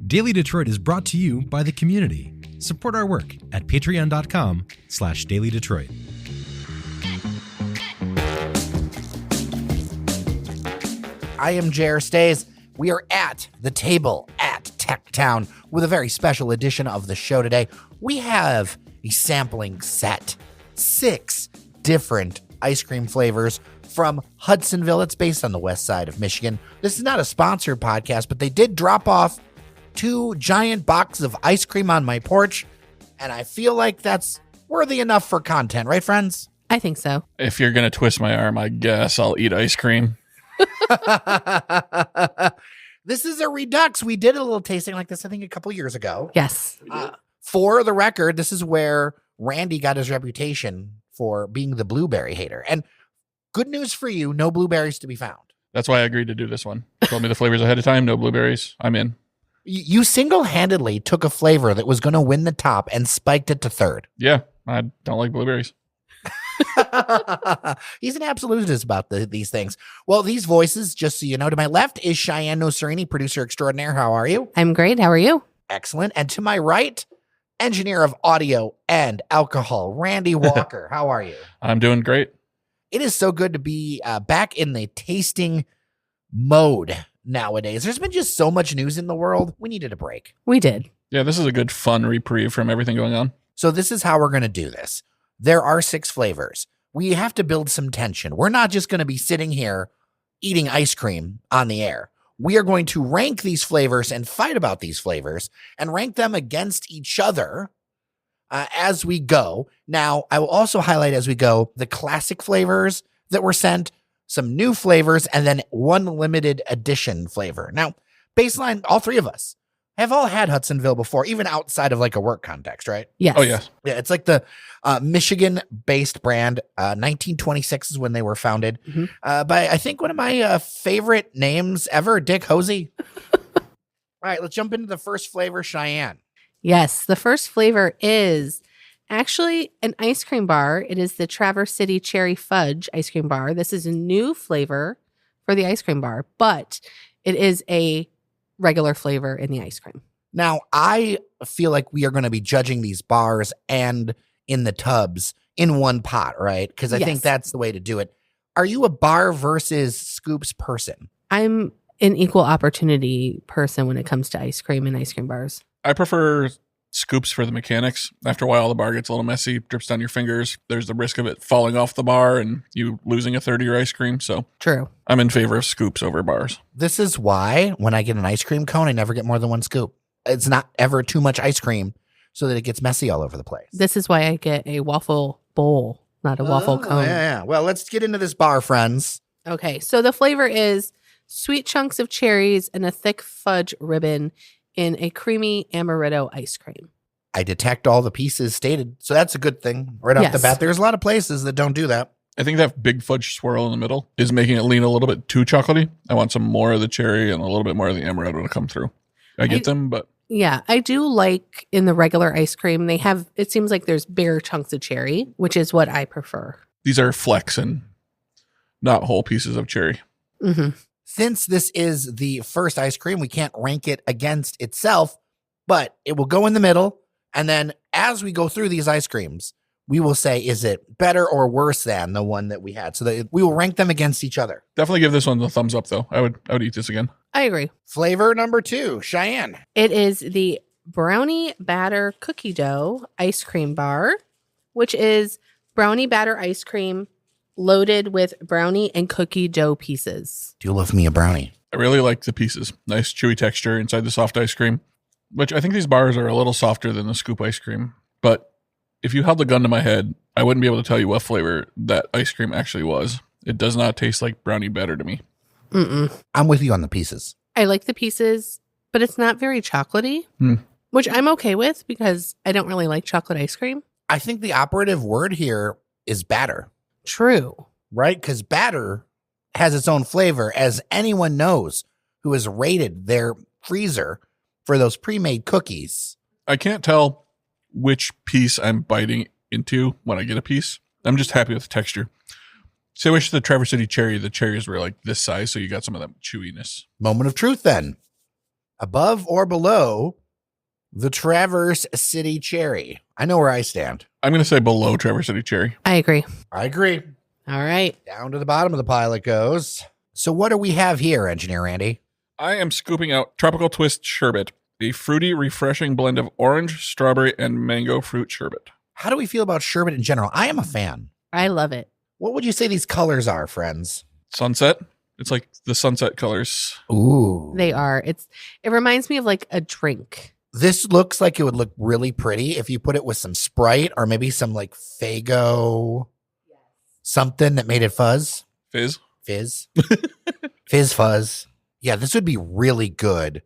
Daily Detroit is brought to you by the community. Support our work at patreon.com/dailydetroit. I am Jer Stays. We are at the table at TechTown with a very special edition of the show today. We have a sampling set, 6 different ice cream flavors from Hudsonville. It's based on the west side of Michigan. This is not a sponsored podcast, but they did drop off 2 giant boxes of ice cream on my porch, and I feel like that's worthy enough for content, right, friends? I think so. If you're going to twist my arm, I guess I'll eat ice cream. This is a Redux. We did a little tasting like this, I think, a couple years ago. Yes. For the record, this is where Randy got his reputation for being the blueberry hater. And good news for you, no blueberries to be found. That's why I agreed to do this one. Told me the flavors ahead of time. No blueberries. I'm in. You single-handedly took a flavor that was going to win the top and spiked it to third. Yeah, I don't like blueberries. He's an absolutist about these things. Well, these voices, just so you know, to my left is Shianne Noserini, producer extraordinaire. How are you? I'm great. How are you? Excellent. And to my right, engineer of audio and alcohol, Randy Walker. How are you? I'm doing great. It is so good to be back in the tasting mode nowadays. There's been just so much news in the world. We needed a break. We did. Yeah, this is a good fun reprieve from everything going on. So this is how we're going to do this. There are 6 flavors. We have to build some tension. We're not just going to be sitting here eating ice cream on the air. We are going to rank these flavors and fight about these flavors and rank them against each other as we go. Now, I will also highlight as we go the classic flavors that were sent, some new flavors, and then one limited edition flavor. Now, baseline, all 3 of us have all had Hudsonville before, even outside of like a work context, right? Yes. Oh, yes. Yeah, it's like the Michigan-based brand. 1926 is when they were founded by, I think, one of my favorite names ever, Dick Hosey. All right, let's jump into the first flavor, Shianne. Yes. The first flavor is actually an ice cream bar. It is the Traverse City Cherry Fudge ice cream bar. This is a new flavor for the ice cream bar, but it is a regular flavor in the ice cream. Now, I feel like we are going to be judging these bars and in the tubs in one pot, right? Because I think that's the way to do it. Are you a bar versus scoops person? I'm an equal opportunity person when it comes to ice cream and ice cream bars. I prefer scoops for the mechanics. After a while, the bar gets a little messy, drips down your fingers. There's the risk of it falling off the bar and you losing a third of your ice cream. So True. I'm in favor of scoops over bars. This is why when I get an ice cream cone, I never get more than 1 scoop. It's not ever too much ice cream so that it gets messy all over the place. This is why I get a waffle bowl, not a waffle cone. Yeah. Well, let's get into this bar, friends. Okay, so the flavor is sweet chunks of cherries and a thick fudge ribbon in a creamy amaretto ice cream. I detect all the pieces stated, so that's a good thing right off the bat. There's a lot of places that don't do that. I think that big fudge swirl in the middle is making it lean a little bit too chocolatey. I want some more of the cherry and a little bit more of the amaretto to come through. I get them, but... Yeah, I do like in the regular ice cream, they have, it seems like there's bare chunks of cherry, which is what I prefer. These are flecks and not whole pieces of cherry. Mm-hmm. Since this is the first ice cream, we can't rank it against itself, but it will go in the middle. And then as we go through these ice creams, we will say, is it better or worse than the one that we had? So that we will rank them against each other. Definitely give this one the thumbs up, though. I would eat this again. I agree. Flavor number 2, Shianne. It is the Brownie Batter Cookie Dough Ice Cream Bar, which is brownie batter ice cream loaded with brownie and cookie dough pieces. Do you love me a brownie? I really like the pieces. Nice chewy texture inside the soft ice cream, which I think these bars are a little softer than the scoop ice cream. But if you held the gun to my head, I wouldn't be able to tell you what flavor that ice cream actually was. It does not taste like brownie batter to me. Mm-mm. I'm with you on the pieces. I like the pieces, but it's not very chocolatey, which I'm okay with because I don't really like chocolate ice cream. I think the operative word here is batter. True. Right? Because batter has its own flavor, as anyone knows who has rated their freezer for those pre-made cookies. I can't tell which piece I'm biting into when I get a piece. I'm just happy with the texture. So I wish the Traverse City cherry, the cherries were like this size, so you got some of that chewiness. Moment of truth then. Above or below the Traverse City Cherry? I know where I stand. I'm going to say below Traverse City Cherry. I agree. I agree. All right. Down to the bottom of the pile it goes. So what do we have here, Engineer Randy? I am scooping out Tropical Twist Sherbet, a fruity, refreshing blend of orange, strawberry, and mango fruit sherbet. How do we feel about sherbet in general? I am a fan. I love it. What would you say these colors are, friends? Sunset. It's like the sunset colors. Ooh. They are. It reminds me of like a drink. This looks like it would look really pretty if you put it with some Sprite or maybe some like Faygo, something that made it fuzz. Fizz. Fizz fuzz. Yeah, this would be really good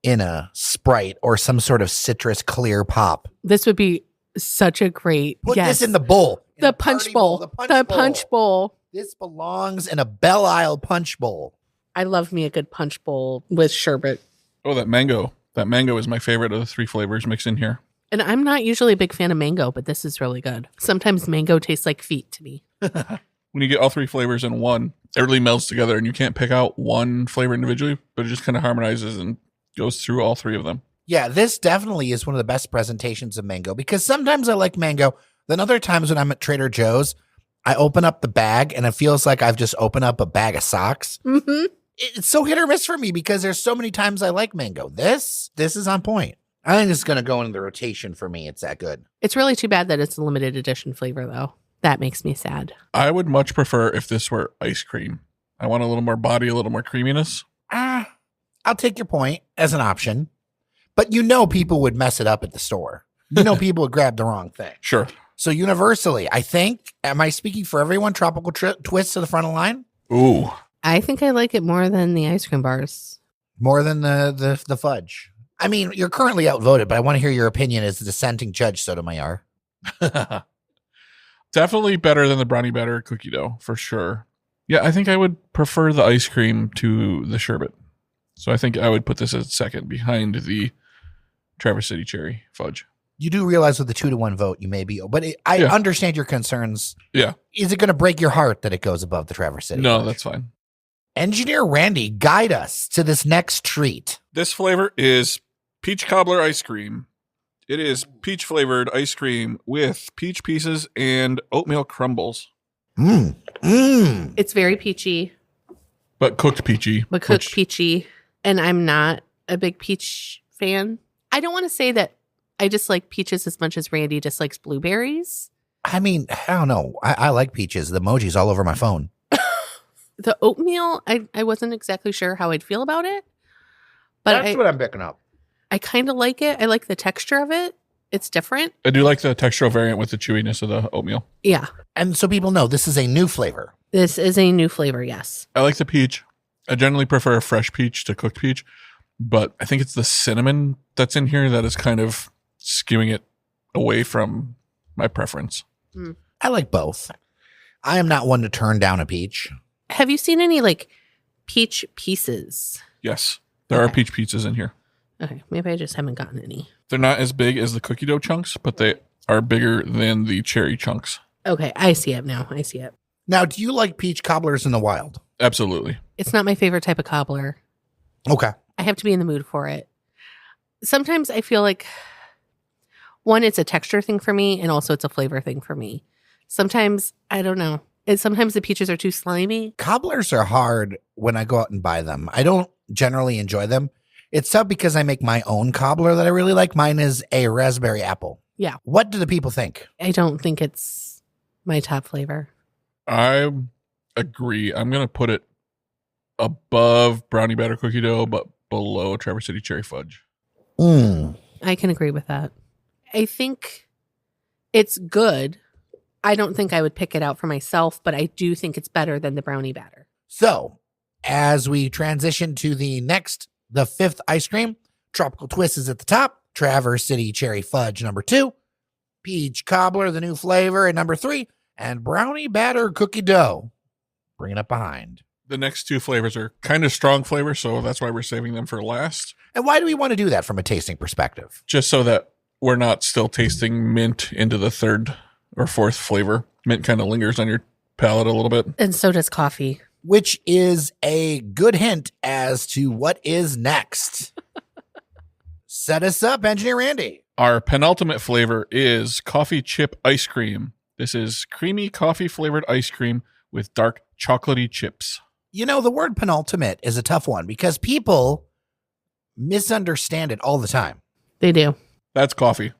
in a Sprite or some sort of citrus clear pop. This would be such a great. Put this in the bowl. The punch bowl. The punch bowl. This belongs in a Belle Isle punch bowl. I love me a good punch bowl with sherbet. Oh, that mango. That mango is my favorite of the 3 flavors mixed in here. And I'm not usually a big fan of mango, but this is really good. Sometimes mango tastes like feet to me. When you get all 3 flavors in one, it really melds together and you can't pick out one flavor individually, but it just kind of harmonizes and goes through all 3 of them. Yeah, this definitely is one of the best presentations of mango because sometimes I like mango. Then other times when I'm at Trader Joe's, I open up the bag and it feels like I've just opened up a bag of socks. Mm-hmm. It's so hit or miss for me because there's so many times I like mango. This is on point. I think it's going to go into the rotation for me. It's that good. It's really too bad that it's a limited edition flavor, though. That makes me sad. I would much prefer if this were ice cream. I want a little more body, a little more creaminess. I'll take your point as an option. But you know people would mess it up at the store. You know people would grab the wrong thing. Sure. So universally, I think, am I speaking for everyone? Tropical Twist to the front of the line? Ooh. I think I like it more than the ice cream bars. More than the fudge. I mean, you're currently outvoted, but I want to hear your opinion as the dissenting judge, Sotomayor. Definitely better than the brownie batter cookie dough, for sure. Yeah, I think I would prefer the ice cream to the sherbet. So I think I would put this as second behind the Traverse City Cherry Fudge. You do realize with the 2-1 vote, you may be, but I understand your concerns. Yeah. Is it going to break your heart that it goes above the Traverse City? No, Fudge? that's fine. Engineer Randy, guide us to this next treat. This flavor is peach cobbler ice cream. It is peach flavored ice cream with peach pieces and oatmeal crumbles. It's very peachy. But cooked peachy. Peachy. And I'm not a big peach fan. I don't want to say that I dislike peaches as much as Randy dislikes blueberries. I mean, I don't know. I like peaches. The emoji's all over my phone. The oatmeal, I wasn't exactly sure how I'd feel about it. But That's what I'm picking up. I kind of like it. I like the texture of it. It's different. I do like the textural variant with the chewiness of the oatmeal. Yeah. And so people know this is a new flavor. This is a new flavor, yes. I like the peach. I generally prefer a fresh peach to cooked peach, but I think it's the cinnamon that's in here that is kind of skewing it away from my preference. I like both. I am not one to turn down a peach. Have you seen any like peach pieces? Yes, there are peach pizzas in here. Okay, maybe I just haven't gotten any. They're not as big as the cookie dough chunks, but they are bigger than the cherry chunks. Okay, I see it now. I see it. Now, do you like peach cobblers in the wild? Absolutely. It's not my favorite type of cobbler. Okay. I have to be in the mood for it. Sometimes I feel like, one, it's a texture thing for me, and also it's a flavor thing for me. Sometimes, I don't know. And sometimes the peaches are too slimy. Cobblers are hard when I go out and buy them. I don't generally enjoy them. It's tough because I make my own cobbler that I really like. Mine is a raspberry apple. Yeah. What do the people think? I don't think it's my top flavor. I agree. I'm going to put it above brownie batter cookie dough, but below Traverse City Cherry Fudge. I can agree with that. I think it's good. I don't think I would pick it out for myself, but I do think it's better than the brownie batter. So, as we transition to the fifth ice cream, Tropical Twist is at the top, Traverse City Cherry Fudge number 2, Peach Cobbler, the new flavor, at number 3, and Brownie Batter Cookie Dough, bringing up behind. The next 2 flavors are kind of strong flavors, so that's why we're saving them for last. And why do we want to do that from a tasting perspective? Just so that we're not still tasting mint into the 3rd or 4th flavor. Mint kind of lingers on your palate a little bit. And so does coffee. which is a good hint as to what is next. Set us up, Engineer Randy. Our penultimate flavor is coffee chip ice cream. This is creamy coffee flavored ice cream with dark chocolatey chips. You know, the word penultimate is a tough one because people misunderstand it all the time. They do. That's coffee.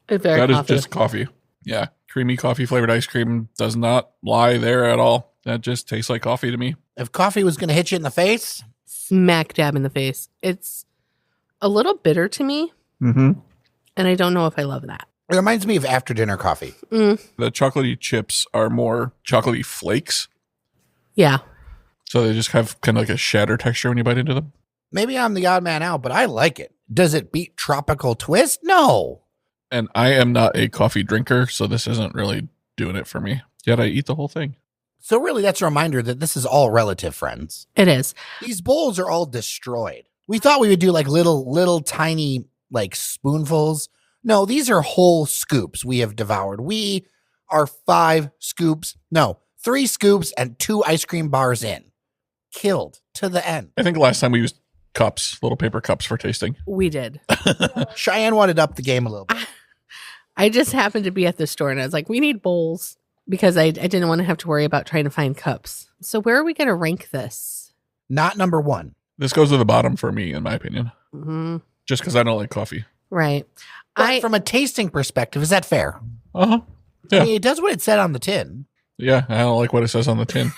It's very That coffee. is just coffee. Yeah. Creamy coffee flavored ice cream does not lie there at all. That just tastes like coffee to me. If coffee was going to hit you in the face, Smack dab in the face. It's a little bitter to me, Mm-hmm. and I don't know if I love that. it reminds me of after dinner coffee. Mm, The chocolatey chips are more chocolatey flakes. yeah. So they just have kind of like a shatter texture when you bite into them. Maybe I'm the odd man out, but I like it. Does it beat Tropical Twist? No. And I am not a coffee drinker, so this isn't really doing it for me. Yet I eat the whole thing. So really, that's a reminder that this is all relative, friends. It is. These bowls are all destroyed. We thought we would do like little tiny like spoonfuls. No, these are whole scoops we have devoured. We are 3 scoops and 2 ice cream bars in. Killed to the end. I think last time we used cups, little paper cups for tasting. We did. Shianne wanted up the game a little bit. I just happened to be at the store and I was like, we need bowls because I didn't want to have to worry about trying to find cups. So where are we going to rank this? Not number 1. This goes to the bottom for me, in my opinion. Mm-hmm. Just because I don't like coffee. Right. But from a tasting perspective, is that fair? Uh-huh. I Yeah. mean, it does what it said on the tin. Yeah, I don't like what it says on the tin.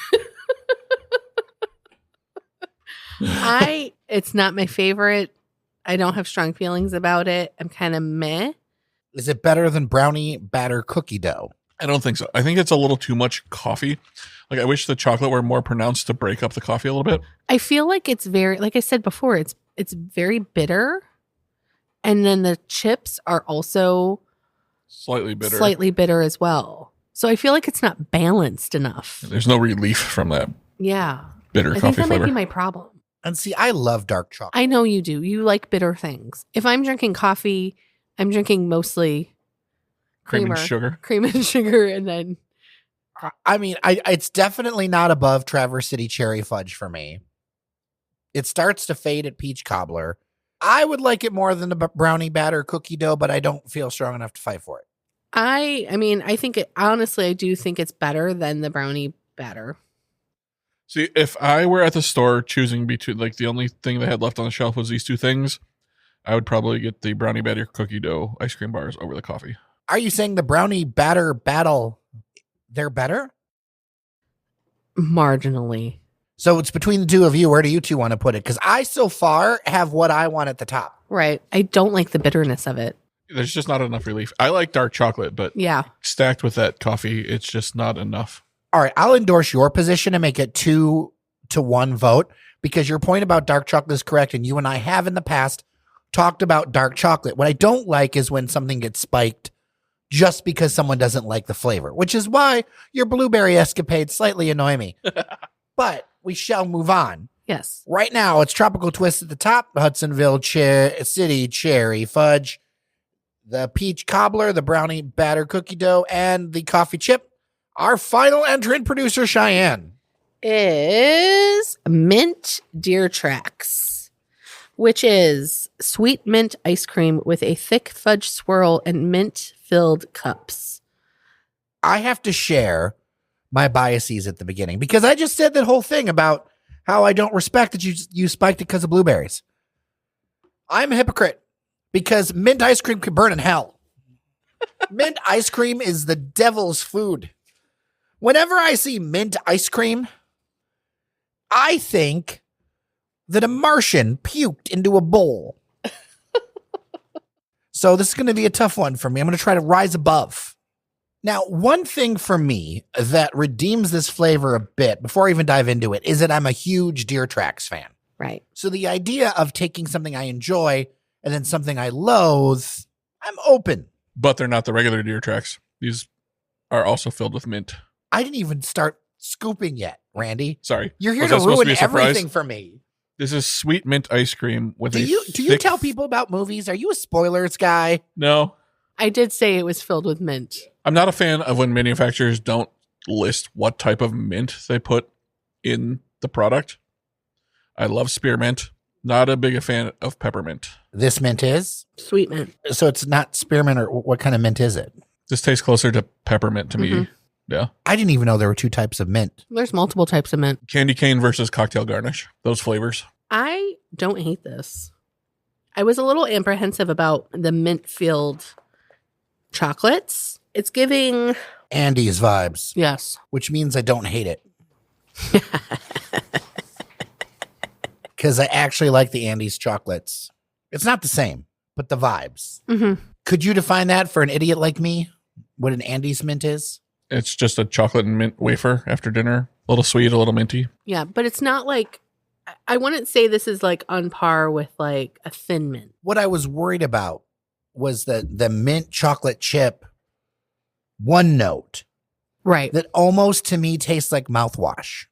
It's not my favorite. I don't have strong feelings about it. I'm kind of meh. Is it better than brownie batter cookie dough? I don't think so. I think it's a little too much coffee. Like, I wish the chocolate were more pronounced to break up the coffee a little bit. I feel like it's very, like I said before, it's very bitter. And then the chips are also Slightly bitter. slightly bitter as well. So I feel like it's not balanced enough. There's no relief from that Yeah. bitter I think coffee that flavor. might be my problem. And see, I love dark chocolate. I know you do. You like bitter things. If I'm drinking coffee, I'm drinking mostly Cream and creamer, sugar. cream and sugar, and then I mean, it's definitely not above Traverse City Cherry Fudge for me. It starts to fade at Peach Cobbler. I would like it more than the brownie batter cookie dough, but I don't feel strong enough to fight for it. I mean, I think it, honestly, I do think it's better than the brownie batter. See, if I were at the store choosing between, like, the only thing they had left on the shelf was these two things, I would probably get the brownie batter cookie dough ice cream bars over the coffee. Are you saying the brownie batter battle, they're better? Marginally. So it's between the two of you. Where do you two want to put it? Because I so far have what I want at the top. Right. I don't like the bitterness of it. There's just not enough relief. I like dark chocolate, but Yeah. stacked with that coffee, it's just not enough. All right, I'll endorse your position and make it 2-1 vote because your point about dark chocolate is correct. And you and I have in the past talked about dark chocolate. What I don't like is when something gets spiked just because someone doesn't like the flavor, which is why your blueberry escapades slightly annoy me. But we shall move on. Yes. Right now, it's Tropical Twist at the top, the Hudsonville City Cherry Fudge, the Peach Cobbler, the Brownie Batter Cookie Dough, and the Coffee Chip. Our final entrant, producer Shianne. Is mint deer Traxx, which is sweet mint ice cream with a thick fudge swirl and mint filled cups. I have to share my biases at the beginning because I just said that whole thing about how I don't respect that you spiked it because of blueberries. I'm a hypocrite because mint ice cream could burn in hell. Mint ice cream is the devil's food. Whenever I see mint ice cream, I think that a Martian puked into a bowl. So this is going to be a tough one for me. I'm going to try to rise above. Now, one thing for me that redeems this flavor a bit, before I even dive into it, is that I'm a huge Deer Traxx fan. Right. So the idea of taking something I enjoy and then something I loathe, I'm open. But they're not the regular Deer Traxx. These are also filled with mint. I didn't even start scooping yet, Randy. Sorry. You're here Was to that supposed ruin be a surprise? everything for me. This is sweet mint ice cream with Do you thick- tell people about movies? Are you a spoilers guy? No. I did say it was filled with mint. I'm not a fan of when manufacturers don't list what type of mint they put in the product. I love spearmint. Not a big a fan of peppermint. This mint is? Sweet mint. So it's not spearmint, or what kind of mint is it? This tastes closer to peppermint to me. Yeah. I didn't even know there were two types of mint. There's multiple types of mint. Candy cane versus cocktail garnish. Those flavors. I don't hate this. I was a little apprehensive about the mint-filled chocolates. It's giving... Andes vibes. Yes. Which means I don't hate it. Because I actually like the Andes chocolates. It's not the same, but the vibes. Mm-hmm. Could you define that for an idiot like me? What an Andes mint is? It's just a chocolate and mint wafer after dinner. A little sweet, a little minty. Yeah, but it's not like... I wouldn't say this is like on par with like a thin mint. What I was worried about was the mint chocolate chip one note. Right. That almost to me tastes like mouthwash.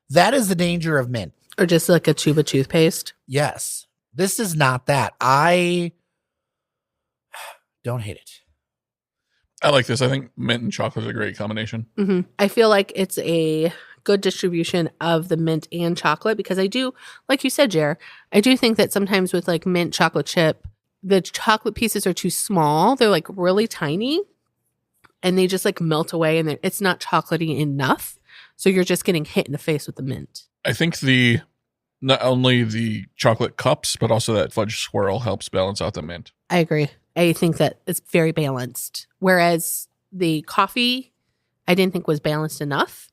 That is the danger of mint. Or just like a tube of toothpaste. Yes. This is not that. I don't hate it. I like this. I think mint and chocolate is a great combination. Mm-hmm. I feel like it's a good distribution of the mint and chocolate because I do, like you said, Jer, I do think that sometimes with like mint chocolate chip, the chocolate pieces are too small. They're like really tiny and they just like melt away and it's not chocolatey enough. So you're just getting hit in the face with the mint. I think not only the chocolate cups, but also that fudge swirl helps balance out the mint. I agree. I think that it's very balanced. Whereas the coffee, I didn't think was balanced enough.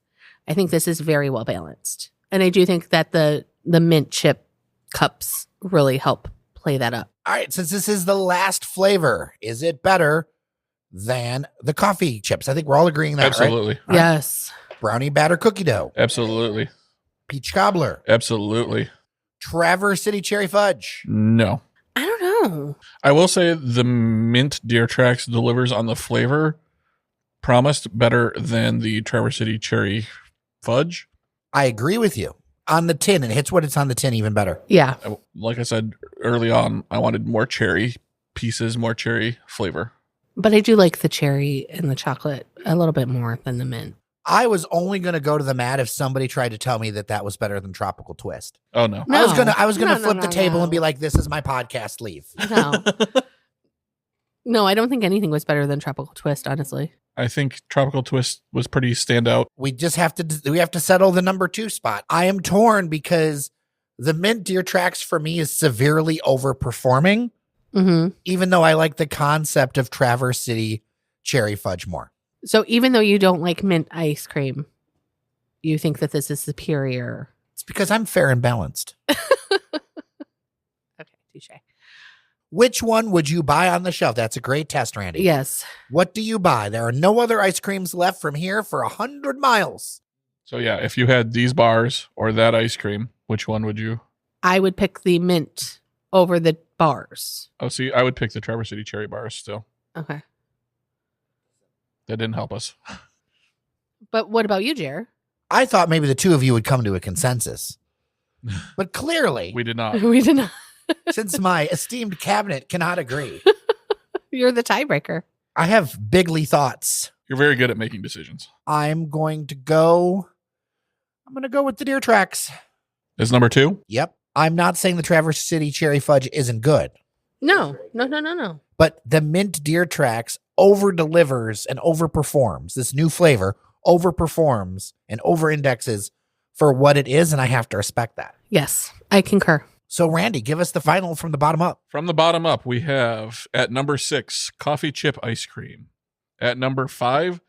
I think this is very well balanced. And I do think that the mint chip cups really help play that up. All right, since this is the last flavor, is it better than the coffee chips? I think we're all agreeing that, Absolutely. Right? Yes. Brownie batter cookie dough. Absolutely. Peach cobbler. Absolutely. Traverse City cherry fudge. No. I don't know. I will say the mint Deer Traxx delivers on the flavor promised better than the Traverse City cherry fudge. I agree with you. On the tin, it hits what it's on the tin even better. Yeah. Like I said early on, I wanted more cherry pieces, more cherry flavor. But I do like the cherry and the chocolate a little bit more than the mint. I was only going to go to the mat if somebody tried to tell me that was better than Tropical Twist. Oh no. No. I was gonna No, flip no, the table no. and be like, "This is my podcast. Leave." No. No, I don't think anything was better than Tropical Twist, honestly. I think Tropical Twist was pretty standout. We just have to settle the number 2 spot. I am torn because the mint Deer Traxx for me is severely overperforming, even though I like the concept of Traverse City cherry fudge more. So even though you don't like mint ice cream, you think that this is superior? It's because I'm fair and balanced. Okay, touche. Which one would you buy on the shelf? That's a great test, Randy. Yes. What do you buy? There are no other ice creams left from here for 100 miles. So yeah, if you had these bars or that ice cream, which one would you? I would pick the mint over the bars. Oh, see, I would pick the Traverse City cherry bars still. Okay. That didn't help us. But what about you, Jer? I thought maybe the two of you would come to a consensus. But clearly, We did not. We did not. since my esteemed cabinet cannot agree, You're the tiebreaker. I have bigly thoughts. You're very good at making decisions. I'm going to go with the Deer Traxx. Is number 2? Yep. I'm not saying the Traverse City cherry fudge isn't good, No. but the mint Deer Traxx over-delivers and overperforms. This new flavor overperforms and over-indexes for what it is, and I have to respect that. Yes, I concur. So, Randy, give us the final from the bottom up. From the bottom up, we have at number 6, coffee chip ice cream. At number 5,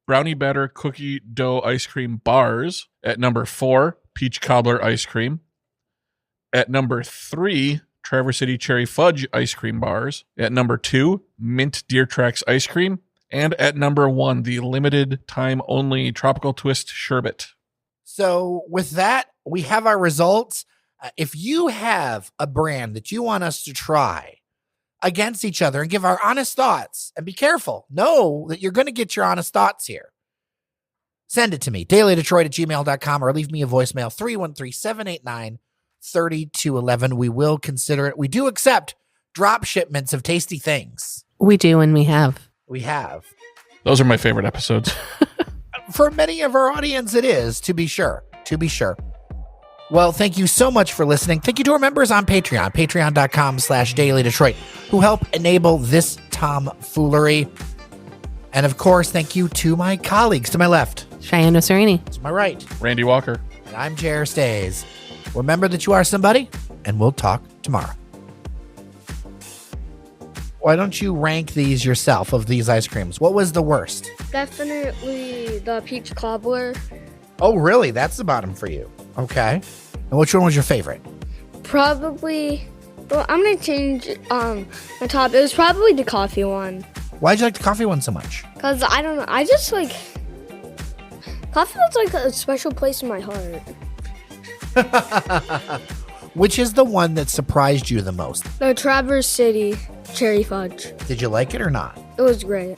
brownie batter cookie dough ice cream bars. At number 4, peach cobbler ice cream. At number 3, Traverse City cherry fudge ice cream bars. At number 2, mint Deer Traxx ice cream. And at number 1, the limited time only tropical twist sherbet. So, with that, we have our results. If you have a brand that you want us to try against each other and give our honest thoughts, and be careful, know that you're going to get your honest thoughts here. Send it to me, dailydetroit@gmail.com, or leave me a voicemail, 313-789-3211. We will consider it. We do accept drop shipments of tasty things. We do, and we have. We have. Those are my favorite episodes. For many of our audience, it is, to be sure. to be sure. Well, thank you so much for listening. Thank you to our members on Patreon, patreon.com/dailydetroit, who help enable this tomfoolery. And of course, thank you to my colleagues to my left. Shianne Oserini. To my right. Randy Walker. And I'm Jer Stays. Remember that you are somebody, and we'll talk tomorrow. Why don't you rank these yourself, of these ice creams? What was the worst? Definitely the peach cobbler. Oh, really? That's the bottom for you. Okay. And which one was your favorite? Probably, well, I'm going to change my top. It was probably the coffee one. Why'd you like the coffee one so much? Because I don't know. I just like, coffee was like a special place in my heart. Which is the one that surprised you the most? The Traverse City Cherry Fudge. Did you like it or not? It was great.